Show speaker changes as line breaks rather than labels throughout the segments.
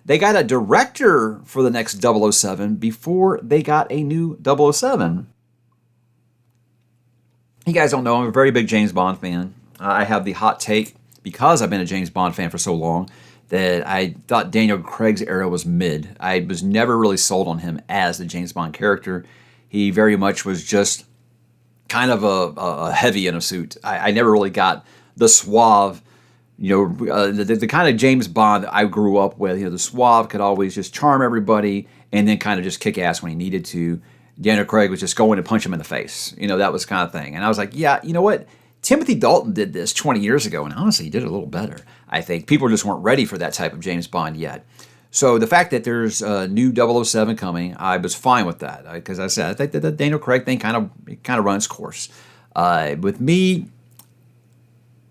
They got a director for the next 007 before they got a new 007. You guys don't know, I'm a very big James Bond fan. I have the hot take, because I've been a James Bond fan for so long, that I thought Daniel Craig's era was mid. I was never really sold on him as the James Bond character. He very much was just kind of a heavy in a suit. I never really got the suave, the kind of James Bond that I grew up with. The suave could always just charm everybody and then kind of just kick ass when he needed to. Daniel Craig was just going to punch him in the face. That was kind of thing. And I was like, yeah, you know what? Timothy Dalton did this 20 years ago, and honestly, he did it a little better. I think people just weren't ready for that type of James Bond yet. So the fact that there's a new 007 coming, I was fine with that. Because I said, I think that the Daniel Craig thing kind of runs course. With me,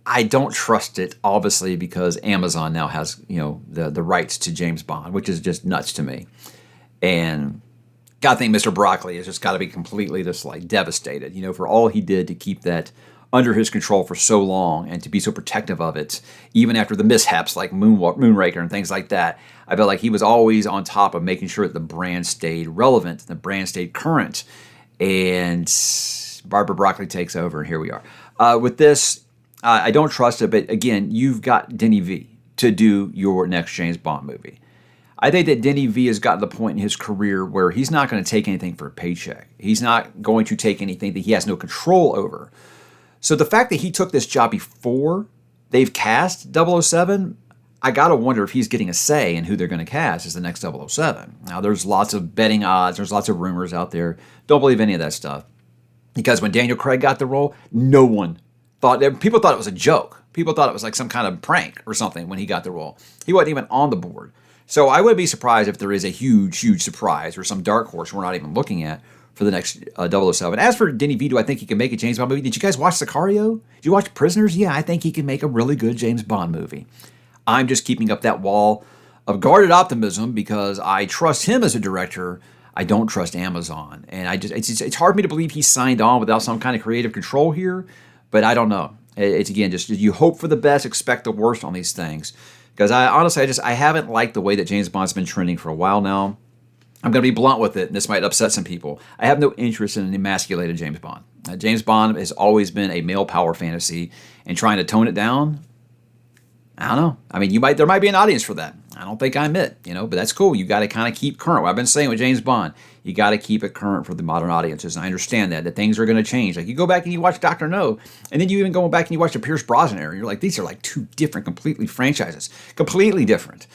I don't trust it, obviously, because Amazon now has the rights to James Bond, which is just nuts to me. And God, I think Mr. Broccoli has just got to be completely just like devastated, for all he did to keep that under his control for so long and to be so protective of it, even after the mishaps like Moonraker and things like that. I felt like he was always on top of making sure that the brand stayed relevant, the brand stayed current. And Barbara Broccoli takes over, and here we are. With this, I don't trust it, but again, you've got Denis V to do your next James Bond movie. I think that Denis V has gotten to the point in his career where he's not going to take anything for a paycheck. He's not going to take anything that he has no control over. So the fact that he took this job before they've cast 007, I got to wonder if he's getting a say in who they're going to cast as the next 007. Now, there's lots of betting odds. There's lots of rumors out there. Don't believe any of that stuff. Because when Daniel Craig got the role, no one thought, people thought it was a joke. People thought it was like some kind of prank or something when he got the role. He wasn't even on the board. So I would be surprised if there is a huge, huge surprise or some dark horse we're not even looking at for the next 007. As for Denis V, do I think he can make a James Bond movie? Did you guys watch Sicario? Did you watch Prisoners? Yeah, I think he can make a really good James Bond movie. I'm just keeping up that wall of guarded optimism because I trust him as a director. I don't trust Amazon. And it's hard for me to believe he signed on without some kind of creative control here, but I don't know. It's again, just you hope for the best, expect the worst on these things. Because I haven't liked the way that James Bond's been trending for a while now. I'm going to be blunt with it, and this might upset some people. I have no interest in an emasculated James Bond. James Bond has always been a male power fantasy, and trying to tone it down, I don't know. I mean, there might be an audience for that. I don't think I'm it, but that's cool. You got to kind of keep current. What I've been saying with James Bond, you got to keep it current for the modern audiences. And I understand that things are going to change. Like you go back and you watch Dr. No, and then you even go back and you watch the Pierce Brosnan era, and you're like, these are like two different, completely franchises, completely different.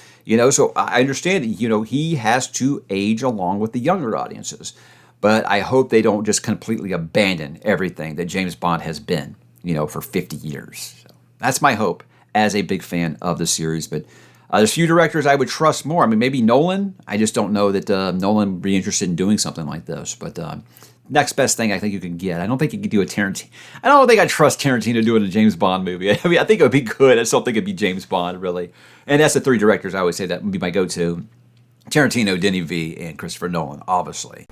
So I understand that, he has to age along with the younger audiences. But I hope they don't just completely abandon everything that James Bond has been, for 50 years. So that's my hope as a big fan of the series. But there's few directors I would trust more. I mean, maybe Nolan. I just don't know that Nolan would be interested in doing something like this. But next best thing I think you can get. I don't think you could do a Tarantino. I don't think I trust Tarantino doing a James Bond movie. I mean, I think it would be good. I just don't think it'd be James Bond, really. And that's the three directors I always say that would be my go-to. Tarantino, Denis V, and Christopher Nolan, obviously.